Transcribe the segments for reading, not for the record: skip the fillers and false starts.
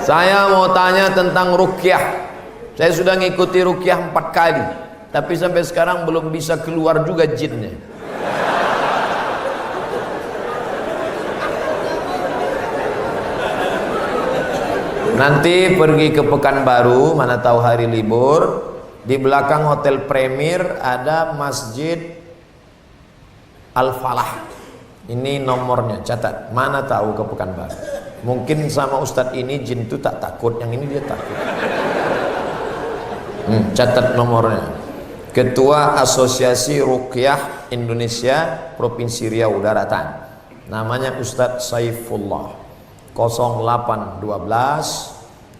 Saya mau tanya tentang ruqyah. Saya sudah ngikuti ruqyah 4 kali, tapi sampai sekarang belum bisa keluar juga jinnya. Nanti pergi ke Pekanbaru, mana tahu hari libur. Di belakang Hotel Premier ada Masjid Al-Falah. Ini nomornya, catat. Mana tahu ke Pekanbaru. Mungkin sama Ustadz ini jin itu tak takut, yang ini dia takut. Catat nomornya. Ketua Asosiasi Ruqyah Indonesia Provinsi Riau Daratan. Namanya Ustadz Saifullah. 0812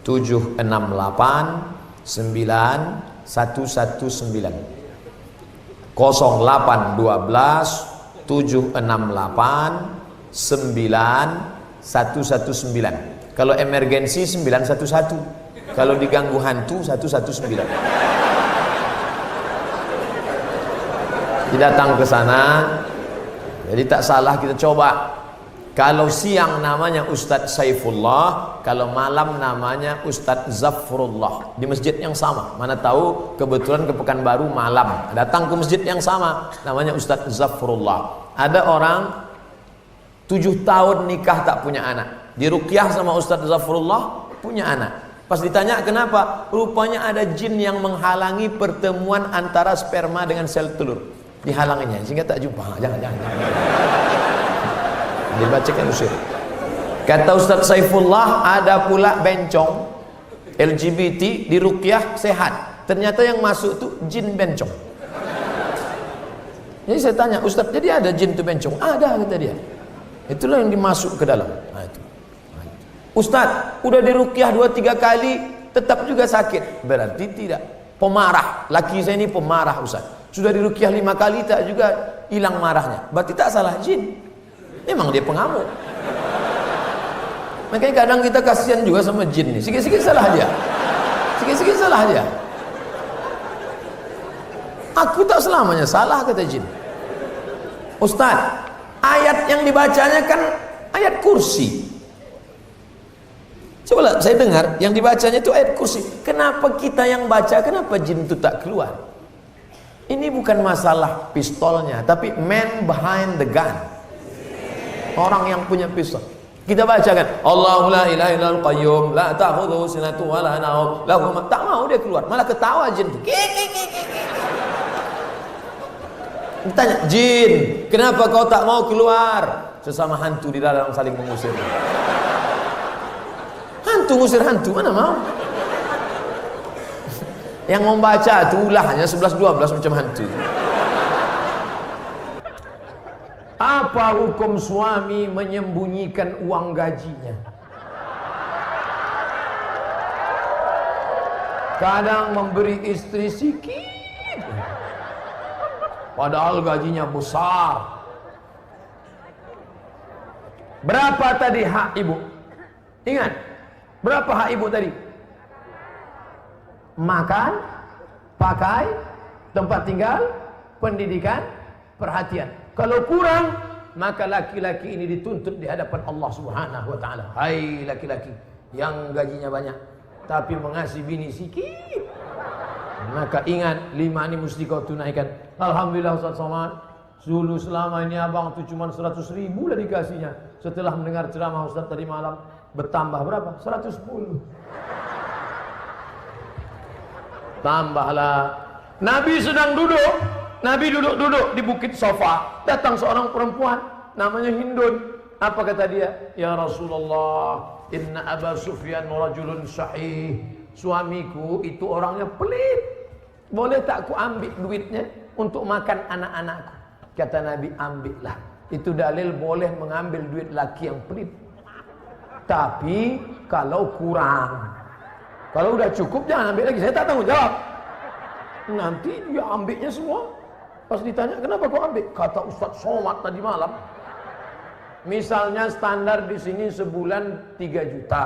768 9119. 0812 768 9119. Kalau emergensi 911. Kalau diganggu hantu 119. Datang ke sana. Jadi tak salah kita coba. Kalau siang namanya Ustadz Saifullah, kalau malam namanya Ustadz Zafrullah, di masjid yang sama. Mana tahu kebetulan ke Pekanbaru malam, datang ke masjid yang sama, namanya Ustadz Zafrullah. Ada orang 7 tahun nikah tak punya anak, diruqyah sama Ustadz Zafrullah, punya anak. Pas ditanya kenapa, rupanya ada jin yang menghalangi pertemuan antara sperma dengan sel telur, dihalanginya sehingga tak jumpa. Jangan. Dibacakan usir. Kata Ustadz Saifullah, ada pula bencong LGBT di ruqyah sehat. Ternyata yang masuk tuh jin bencong. Jadi saya tanya, Ustadz, jadi ada jin tuh bencong? Ada, kata dia. Itulah yang dimasuk ke dalam. Itu. Ustadz, udah di ruqyah 2-3 kali tetap juga sakit. Berarti tidak. Pemarah. Laki saya ini pemarah, Ustadz. Sudah di ruqyah 5 kali tak juga hilang marahnya. Berarti tak salah jin. Memang dia pengamuk. Makanya kadang kita kasihan juga sama jin nih. Sikit-sikit salah dia. Sikit-sikit salah dia. Aku tak selamanya salah, kata jin. Ustaz, ayat yang dibacanya kan ayat kursi. Coba saya dengar yang dibacanya itu ayat kursi. Kenapa kita yang baca, kenapa jin itu tak keluar? Ini bukan masalah pistolnya, tapi man behind the gun. Orang yang punya pistol. Kita bacakan Allahu la ilaha illal qayyum la ta'khudhuhu sinatun wa la nawm lahu ma. Tak mau dia keluar, malah ketawa jin. Ditanya, jin, kenapa kau tak mau keluar? Sesama hantu di dalam saling mengusir. Hantu ngusir hantu, mana mau? Yang membaca itu ulahnya 11-12 macam hantu. Apa hukum suami menyembunyikan uang gajinya? Kadang memberi istri sikit, padahal gajinya besar. Berapa tadi hak ibu? Ingat, berapa hak ibu tadi? Makan, pakai, tempat tinggal, pendidikan, perhatian. Kalau kurang, maka laki-laki ini dituntut di hadapan Allah Subhanahu wa taala. Hai laki-laki yang gajinya banyak tapi mengasihi bini sikit, maka ingat 5 ini mesti kau tunaikan. Alhamdulillah Ustaz Somad, dulu selama ini abang tu cuma 100.000 lah dikasihnya. Setelah mendengar ceramah Ustaz tadi malam, bertambah berapa? 110. Tambahlah. Nabi sedang duduk. Nabi duduk-duduk di bukit Sofa. Datang seorang perempuan namanya Hindun. Apa kata dia? Ya Rasulullah, inna Aba Sufyan rajulun sahih. Suamiku itu orangnya pelit. Boleh tak ku ambil duitnya untuk makan anak-anakku? Kata Nabi, ambillah. Itu dalil boleh mengambil duit laki yang pelit. Tapi kalau kurang, kalau udah cukup jangan ambil lagi. Saya tak tanggung jawab. Nanti dia ambilnya semua. Pas ditanya, kenapa kau ambil? Kata Ustaz Somad tadi malam. Misalnya standar di sini sebulan 3 juta.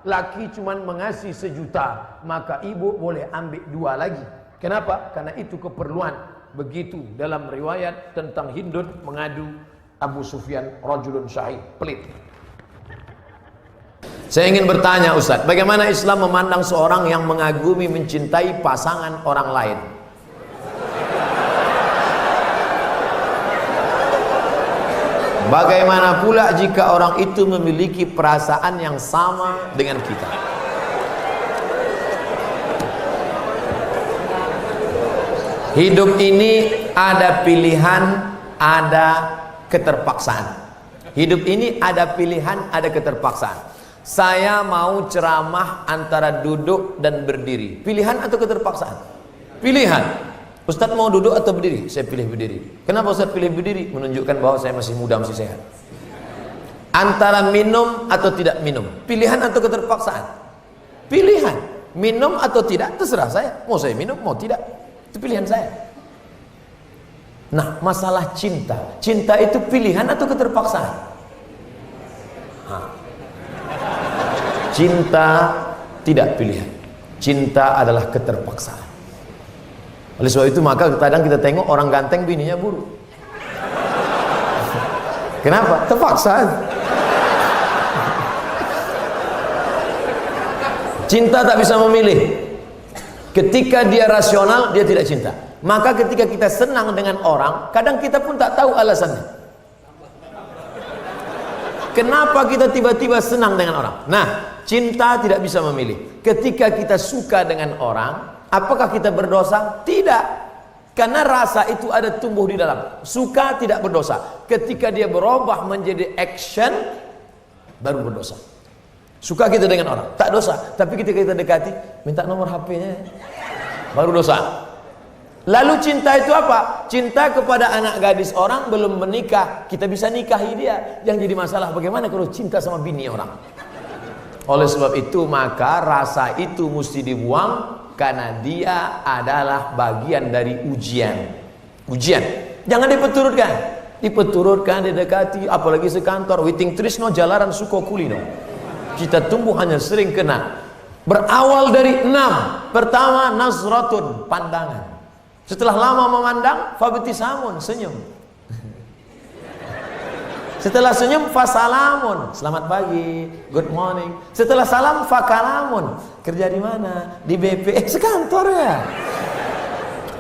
Laki cuman mengasih 1 juta. Maka ibu boleh ambil 2 lagi. Kenapa? Karena itu keperluan. Begitu dalam riwayat tentang Hindun mengadu Abu Sufyan rajulun syahid, pelit. Saya ingin bertanya Ustaz, bagaimana Islam memandang seorang yang mengagumi, mencintai pasangan orang lain? Bagaimana pula jika orang itu memiliki perasaan yang sama dengan kita? Hidup ini ada pilihan, ada keterpaksaan. Hidup ini ada pilihan, ada keterpaksaan. Saya mau ceramah antara duduk dan berdiri. Pilihan atau keterpaksaan? Pilihan. Ustadz mau duduk atau berdiri? Saya pilih berdiri. Kenapa Ustadz pilih berdiri? Menunjukkan bahwa saya masih muda, masih sehat. Antara minum atau tidak minum. Pilihan atau keterpaksaan? Pilihan. Minum atau tidak, terserah saya. Mau saya minum, mau tidak. Itu pilihan saya. Nah, masalah cinta. Cinta itu pilihan atau keterpaksaan? Cinta tidak pilihan. Cinta adalah keterpaksaan. Oleh sebab itu maka kadang kita tengok orang ganteng bininya buruk. Kenapa? Terpaksa. Cinta tak bisa memilih. Ketika dia rasional, dia tidak cinta. Maka ketika kita senang dengan orang, kadang kita pun tak tahu alasannya. Kenapa kita tiba-tiba senang dengan orang? Nah, cinta tidak bisa memilih. Ketika kita suka dengan orang, apakah kita berdosa? Tidak. Karena rasa itu ada tumbuh di dalam. Suka tidak berdosa. Ketika dia berubah menjadi action, baru berdosa. Suka kita dengan orang, tak dosa. Tapi ketika kita dekati, minta nomor HP-nya, baru dosa. Lalu cinta itu apa? Cinta kepada anak gadis orang belum menikah, kita bisa nikahi dia. Yang jadi masalah bagaimana kalau cinta sama bini orang? Oleh sebab itu maka rasa itu mesti dibuang, karena dia adalah bagian dari ujian. Ujian. Jangan dipeturutkan. Dipeturutkan, didekati, apalagi sekantor. Witing trisno jalaran suko kulino. Kita tumbuh hanya sering kena. Berawal dari 6. Pertama, nazratun, pandangan. Setelah lama memandang, fabtisamun, senyum. Setelah senyum, fasalamun, selamat pagi, good morning. Setelah salam, fakalamun, kerja di mana? Di BP, sekantor ya.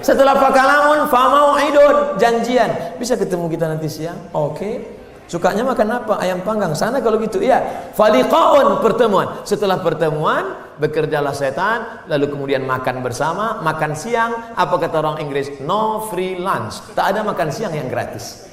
Setelah fakalamun, famau'idun, janjian. Bisa ketemu kita nanti siang? Oke. Sukanya makan apa? Ayam panggang. Sana kalau gitu, iya. Faliqaun, pertemuan. Setelah pertemuan, bekerjalah setan, lalu kemudian makan bersama, makan siang. Apa kata orang Inggris? No free lunch. Tak ada makan siang yang gratis.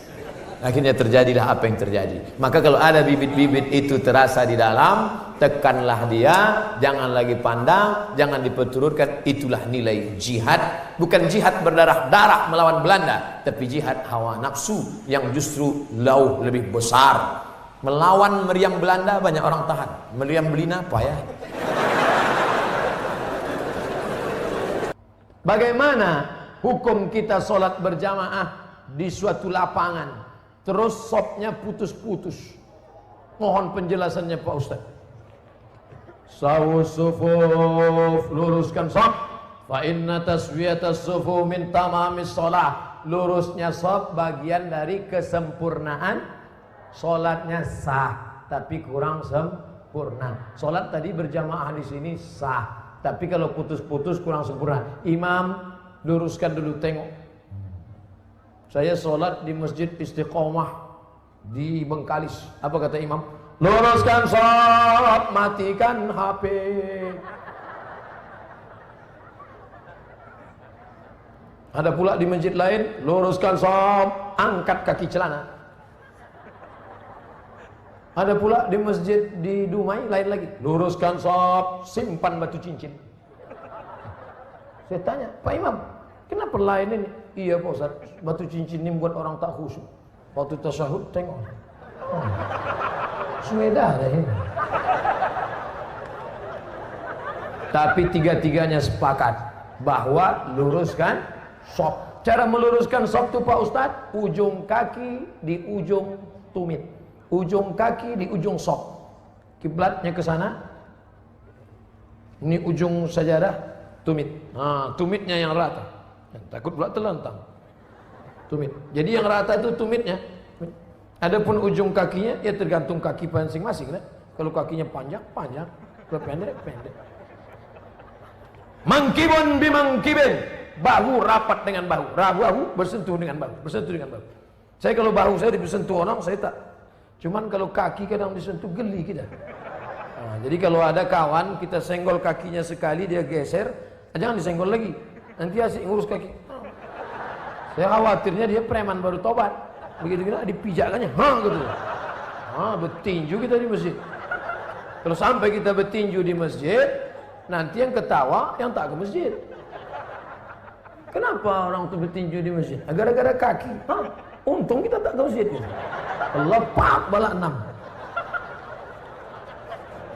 Akhirnya terjadilah apa yang terjadi. Maka kalau ada bibit-bibit itu terasa di dalam, tekanlah dia, jangan lagi pandang, jangan diperturutkan. Itulah nilai jihad. Bukan jihad berdarah-darah melawan Belanda, tapi jihad hawa nafsu yang justru jauh lebih besar. Melawan meriam Belanda banyak orang tahan, meriam Belina payah. Bagaimana hukum kita sholat berjamaah di suatu lapangan, terus sopnya putus-putus? Mohon penjelasannya Pak Ustaz. Sawu sufuf, luruskan sop. Fa inna taswiyatas sufuf min tamamis sholah. Lurusnya sop bagian dari kesempurnaan. Sholatnya sah, tapi kurang sempurna. Sholat tadi berjamaah di sini sah, tapi kalau putus-putus kurang sempurna. Imam, luruskan dulu, tengok. Saya sholat di Masjid Istiqomah di Bengkalis. Apa kata imam? Luruskan sholat, matikan HP. Ada pula di masjid lain, luruskan sholat, angkat kaki celana. Ada pula di masjid di Dumai lain lagi, luruskan sholat, simpan batu cincin. Saya tanya, Pak Imam, kenapa lain ini? Iya Pak Ustaz, batu cincin ini buat orang tak khusyuk. Waktu tasyahud tengok, sudah ada ini. Tapi tiga-tiganya sepakat bahwa luruskan sop. Cara meluruskan sop itu Pak Ustaz, ujung kaki di ujung tumit, ujung kaki di ujung sop. Kiblatnya ke sana. Ini ujung sajadah, tumit. Nah, tumitnya yang rata. Takut pula terlentang. Tumit. Jadi yang rata itu tumitnya. Adapun ujung kakinya ya tergantung kaki masing-masing kan? Kalau kakinya panjang, panjang. Kalau pendek, pendek. Mangkibun bimangkibin. Bahu rapat dengan bahu. Bahu bersentuh dengan bahu. Bersentuh dengan bahu. Saya kalau bahu saya disentuh orang, saya tak. Cuman kalau kaki kadang disentuh, geli kita. Nah, jadi kalau ada kawan, kita senggol kakinya sekali, dia geser, jangan disenggol lagi. Nanti asik ngurus kaki. Saya khawatirnya dia preman baru tobat. Begitu kita dipijakkannya, gitu. Bertinju kita di masjid. Kalau sampai kita bertinju di masjid, nanti yang ketawa yang tak ke masjid. Kenapa orang itu bertinju di masjid? Gara-gara kaki. Untung kita tak ke masjid. Lepak balak 6.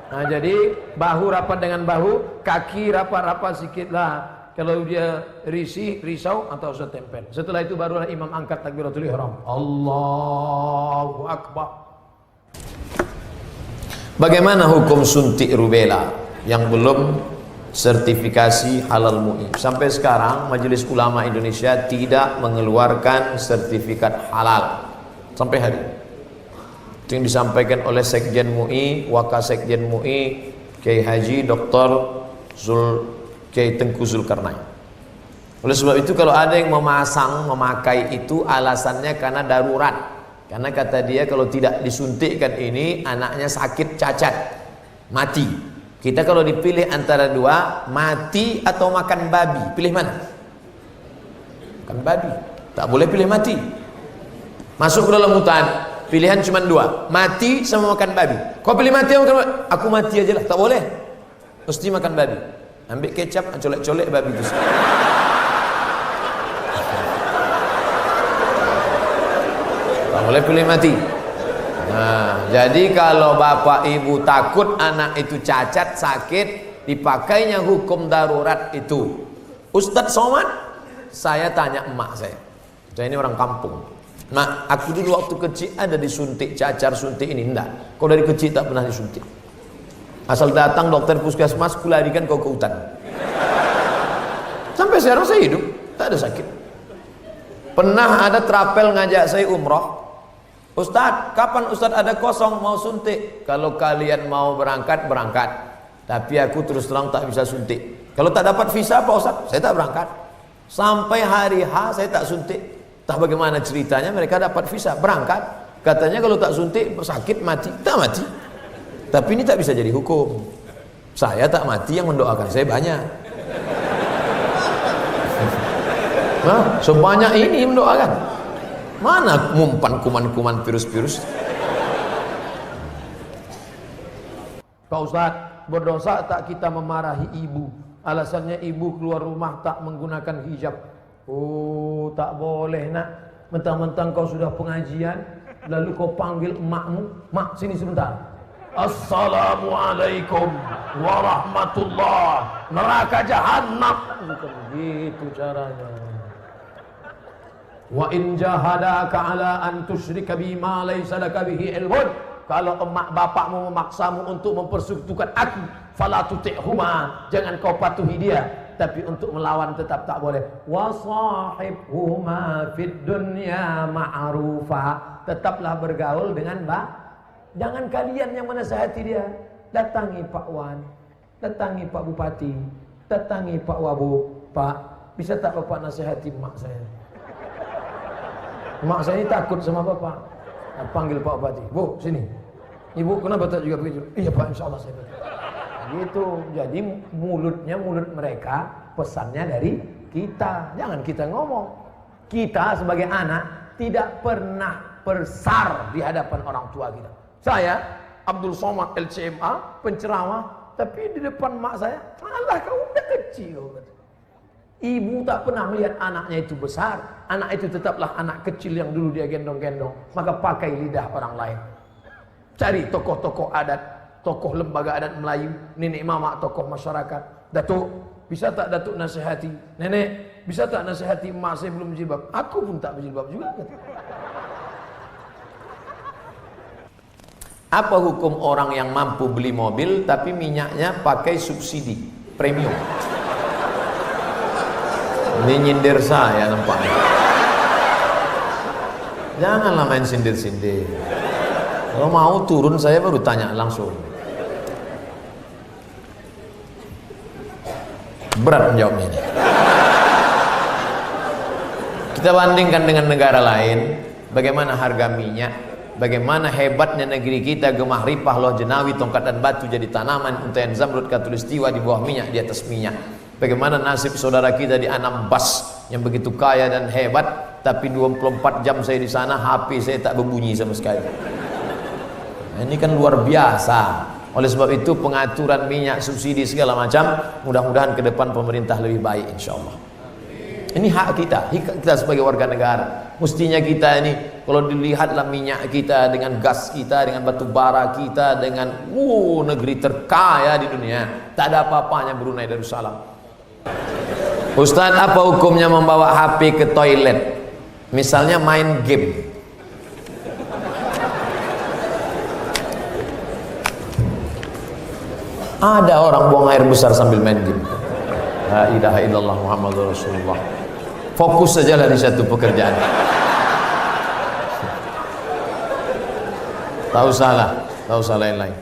Nah, jadi bahu rapat dengan bahu, kaki rapat-rapat sedikit lah. Kalau dia risau atau usah tempel. Setelah itu barulah imam angkat takbiratul ihram. Allahu Akbar. Bagaimana hukum suntik rubella yang belum sertifikasi halal MUI? Sampai sekarang Majelis Ulama Indonesia tidak mengeluarkan sertifikat halal sampai hari ini. Itu yang disampaikan oleh Sekjen MUI, Wakasekjen MUI, Kiai Haji Dr. Kiai Tengku Zulkarnain. Oleh sebab itu kalau ada yang memakai itu alasannya karena darurat. Karena kata dia kalau tidak disuntikkan ini anaknya sakit cacat, mati. Kita kalau dipilih antara dua, mati atau makan babi, pilih mana? Makan babi. Tak boleh pilih mati. Masuk ke dalam hutan, pilihan cuma dua, mati sama makan babi. Kau pilih mati atau makan babi? Aku mati aja lah, tak boleh. Mesti makan babi. Ambil kecap, colek-colek babi itu. Tak boleh pilih mati. Nah, jadi kalau bapak ibu takut anak itu cacat, sakit, dipakainya hukum darurat itu. Ustadz Somad, saya tanya emak saya ini orang kampung. Mak, aku dulu waktu kecil ada disuntik cacar, suntik ini enggak. Kau dari kecil tak pernah disuntik. Asal datang dokter puskesmas, kularikan kau ke hutan. Sampai sekarang saya hidup, tak ada sakit. Pernah ada trapel ngajak saya umroh. Ustadz, kapan Ustadz ada kosong mau suntik? Kalau kalian mau berangkat, berangkat. Tapi aku terus terang tak bisa suntik. Kalau tak dapat visa Pak Ustadz, saya tak berangkat. Sampai hari H saya tak suntik. Tak bagaimana ceritanya mereka dapat visa, berangkat. Katanya kalau tak suntik, sakit, mati. Tak mati. Tapi ini tak bisa jadi hukum. Saya tak mati, yang mendoakan saya banyak. Nah, sebanyak ini mendoakan. Mana mumpan kuman-kuman virus-virus? Pak Ustadz, berdosa tak kita memarahi ibu? Alasannya ibu keluar rumah tak menggunakan hijab. Oh, tak boleh nak. Mentang-mentang kau sudah pengajian, lalu kau panggil emakmu, mak sini sebentar. Assalamualaikum warahmatullah, neraka jahanam. Bukan begitu caranya. Wa in jahadaka ala an tusyrika bima laysa laka bihi ilmun. Kalau emak bapakmu memaksamu untuk mempersekutukan aku, fala tuti'huma, jangan kau patuhi dia. Tapi untuk melawan tetap tak boleh. Wa sahibhuma fid dunya ma'rufa, tetaplah bergaul dengan jangan kalian yang menasihati dia. Datangi Pak Wan, datangi Pak Bupati, datangi Pak Wabu. Pak, bisa tak Bapak nasihati mak saya? Mak saya ini takut sama bapak. Panggil Pak Bupati, Bu sini. Ibu kenapa tak juga begitu? Iya Pak, insya Allah saya begitu. Gitu. Jadi mulutnya mulut mereka, pesannya dari kita. Jangan kita ngomong. Kita sebagai anak tidak pernah bersar di hadapan orang tua kita. Saya Abdul Somad LCMA, penceramah, tapi di depan mak saya, alah kau udah kecil. Ibu tak pernah melihat anaknya itu besar. Anak itu tetaplah anak kecil yang dulu dia gendong-gendong. Maka pakai lidah orang lain. Cari tokoh-tokoh adat, tokoh lembaga adat Melayu, nenek mama, tokoh masyarakat. Datuk, bisa tak Datuk nasihati? Nenek, bisa tak nasihati emak saya belum berjilbab? Aku pun tak berjilbab juga. Apa hukum orang yang mampu beli mobil tapi minyaknya pakai subsidi premium? Ini nyindir saya nampaknya. Janganlah main sindir-sindir. Kalau mau turun saya baru tanya langsung. Berat menjawabnya ini. Kita bandingkan dengan negara lain, bagaimana harga minyak, bagaimana hebatnya negeri kita, gemah ripah, loh jenawi, tongkat dan batu jadi tanaman, untayan zamrud, katulistiwa di bawah minyak, di atas minyak. Bagaimana nasib saudara kita di Anambas yang begitu kaya dan hebat, tapi 24 jam saya di sana, HP saya tak berbunyi sama sekali. Nah, ini kan luar biasa. Oleh sebab itu pengaturan minyak, subsidi segala macam, mudah-mudahan ke depan pemerintah lebih baik insyaallah. Ini hak kita, kita sebagai warga negara. Mestinya kita ini, kalau dilihatlah minyak kita dengan gas kita, dengan batu bara kita, dengan negeri terkaya di dunia, tak ada apa-apanya Brunei Darussalam. Ustaz, apa hukumnya membawa HP ke toilet? Misalnya main game. Ada orang buang air besar sambil main game. La ilaha illallah Muhammadur Rasulullah. Fokus sajalah di satu pekerjaan. Tak usah lain-lain.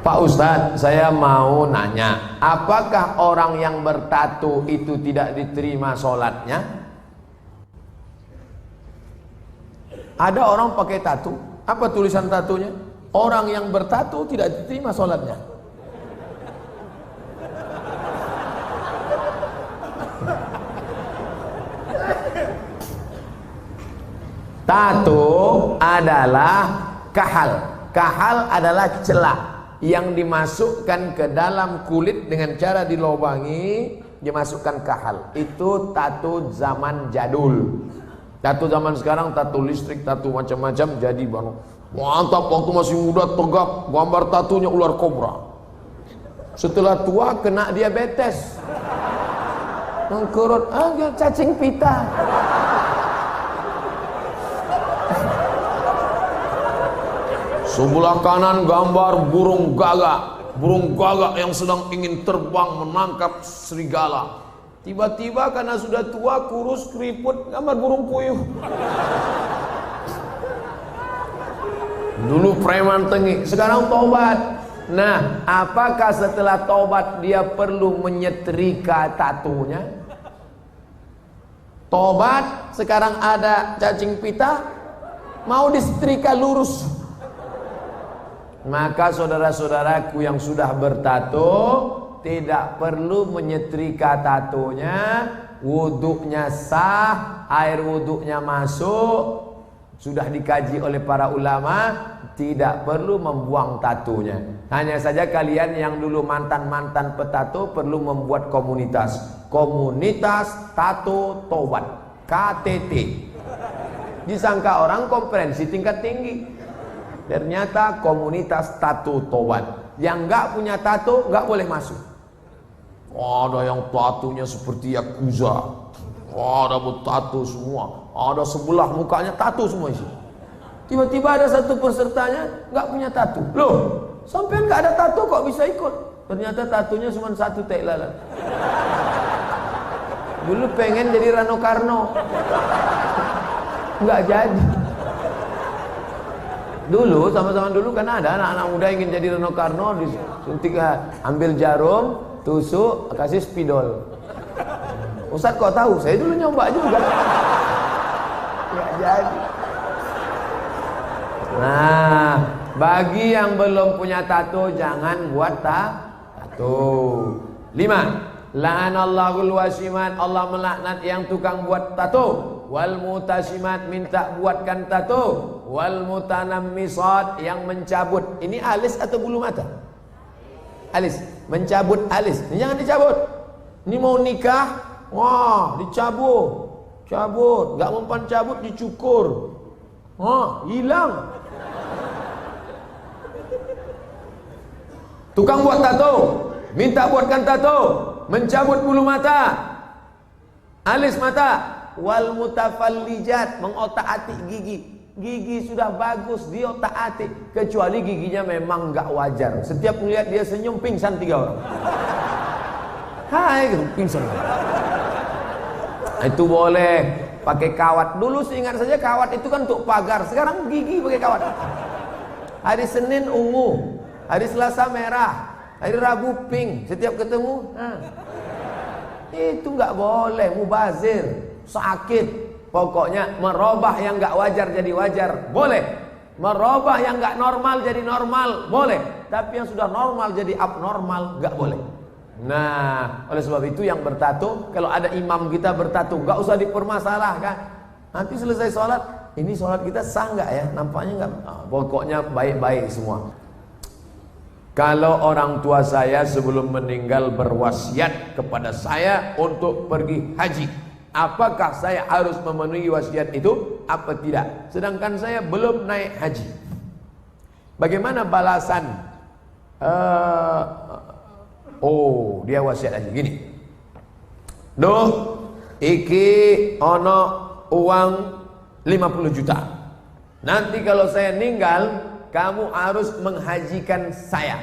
Pak Ustadz, saya mau nanya, apakah orang yang bertato itu tidak diterima sholatnya? Ada orang pakai tato, apa tulisan tatonya? Orang yang bertato tidak diterima sholatnya. Tato adalah kahal. Kahal adalah celah yang dimasukkan ke dalam kulit dengan cara dilobangi, dimasukkan kahal. Itu tato zaman jadul. Tato zaman sekarang tato listrik, tato macam-macam jadi mantap. Waktu masih muda tegak, gambar tatonya ular kobra. Setelah tua kena diabetes, mengkerut, cacing pita. Sebelah kanan gambar burung gagak yang sedang ingin terbang menangkap serigala. Tiba-tiba karena sudah tua, kurus, keriput, gambar burung puyuh. Dulu preman tengik, sekarang tobat. Nah, apakah setelah tobat dia perlu menyetrika tatonya? Tobat, sekarang ada cacing pita, mau disetrika lurus. Maka saudara-saudaraku yang sudah bertato tidak perlu menyetrika tatonya, wuduknya sah, air wuduknya masuk, sudah dikaji oleh para ulama, tidak perlu membuang tatonya. Hanya saja kalian yang dulu mantan-mantan petato perlu membuat komunitas tato tobat, KTT. Disangka orang konferensi tingkat tinggi. Ternyata komunitas tato tobat. Yang nggak punya tato nggak boleh masuk. Ada yang tatonya seperti Yakuza, ada bertato semua, ada sebelah mukanya tato semua isi. Tiba-tiba ada satu pesertanya nggak punya tato. Loh, sampean nggak ada tato kok bisa ikut? Ternyata tatonya cuma satu tai lalat. Dulu pengen jadi Rano Karno, nggak jadi. Dulu sama-sama dulu kan ada anak-anak muda ingin jadi Rano Karno, disuntik, ambil jarum, tusuk, kasih spidol. Ustaz kok tahu? Saya dulu nyoba juga. Nggak jadi. Nah, bagi yang belum punya tato jangan buat tato. 5. La'anallahul wasimat, Allah melaknat yang tukang buat tato. Wal mutasimat, minta buatkan tato. Wal mutanammisat, yang mencabut. Ini alis atau bulu mata? Alis, mencabut alis. Ini jangan dicabut. Ini mau nikah, wah dicabut, cabut. Gak mempan cabut dicukur, wah hilang. Tukang buat tato, minta buatkan tato, mencabut bulu mata, alis mata. Wal mutafallijat, mengotak-atik gigi. Gigi sudah bagus diotak-atik, kecuali giginya memang nggak wajar. Setiap melihat dia senyum pingsan 3 orang. Hai, gitu, pingsan. Itu boleh. pakai kawat. Dulu seingat saja kawat itu kan untuk pagar, sekarang gigi pakai kawat. Hari Senin ungu, hari Selasa merah, hari Rabu pink. Setiap ketemu, itu nggak boleh, mubazir, sakit. Pokoknya merubah yang nggak wajar jadi wajar, boleh. Merubah yang nggak normal jadi normal, boleh. Tapi yang sudah normal jadi abnormal, nggak boleh. Nah, oleh sebab itu yang bertato, kalau ada imam kita bertato, nggak usah dipermasalahkan. Nanti selesai sholat, ini sholat kita sah nggak ya? Nampaknya nggak. Pokoknya baik-baik semua. Kalau orang tua saya sebelum meninggal berwasiat kepada saya untuk pergi haji, apakah saya harus memenuhi wasiat itu apa tidak? Sedangkan saya belum naik haji. Bagaimana balasan? Dia wasiat haji gini. Duh, iki ono uang 50 juta. Nanti kalau saya meninggal, kamu harus menghajikan saya.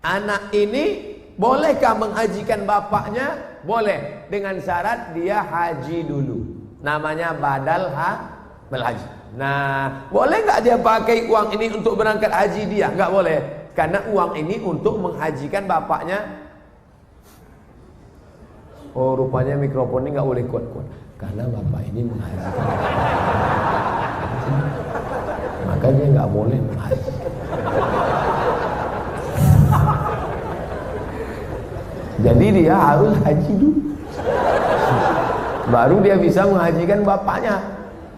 Anak ini bolehkah menghajikan bapaknya? Boleh, dengan syarat dia haji dulu. Namanya badal haji. Nah, boleh nggak dia pakai uang ini untuk berangkat haji dia? Nggak boleh, karena uang ini untuk menghajikan bapaknya. Oh, rupanya mikrofon ini nggak boleh kuat-kuat, karena bapak ini menghajikan. Makanya nggak boleh menghaji. Jadi dia harus haji dulu, baru dia bisa menghajikan bapaknya.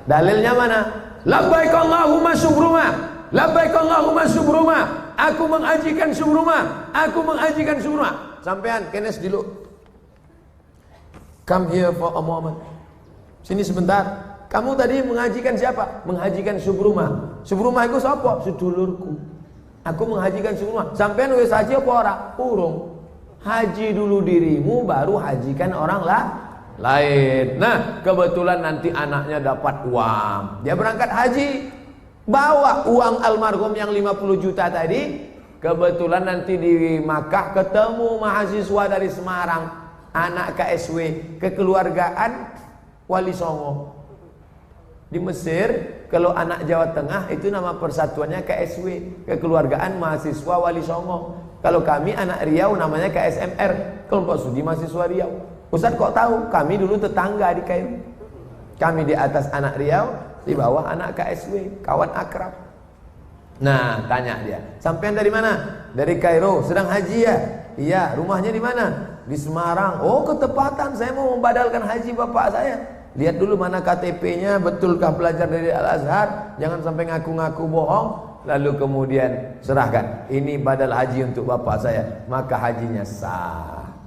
Dalilnya mana? Labbaik Allahumma subruma, labbaik Allahumma subruma. Aku menghajikan subruma, aku menghajikan subruma. Sampean kenes dulu. Come here for a moment. Sini sebentar. Kamu tadi menghajikan siapa? Menghajikan subruma. Subruma itu siapa? Sedulurku. Aku menghajikan subruma. Sampean wis haji apa ora? Urung. Haji dulu dirimu, baru hajikan orang lain. Nah, kebetulan nanti anaknya dapat uang, dia berangkat haji, bawa uang almarhum yang 50 juta tadi. Kebetulan nanti di Makkah ketemu mahasiswa dari Semarang, anak KSW, kekeluargaan Wali Songo. Di Mesir, kalau anak Jawa Tengah itu nama persatuannya KSW, kekeluargaan mahasiswa Wali Songo. Kalau kami anak Riau namanya KSMR, kelompok studi mahasiswa Riau. Ustaz kok tahu? Kami dulu tetangga di Kairo. Kami di atas anak Riau, di bawah anak KSW, kawan akrab. Nah, tanya dia, sampean dari mana? Dari Kairo, sedang haji ya? Iya, rumahnya di mana? Di Semarang. Oh, ketepatan, saya mau membadalkan haji bapak saya. Lihat dulu mana KTP-nya, betulkah belajar dari Al-Azhar? Jangan sampai ngaku-ngaku bohong. Lalu kemudian serahkan, ini badal haji untuk bapak saya, maka hajinya sah.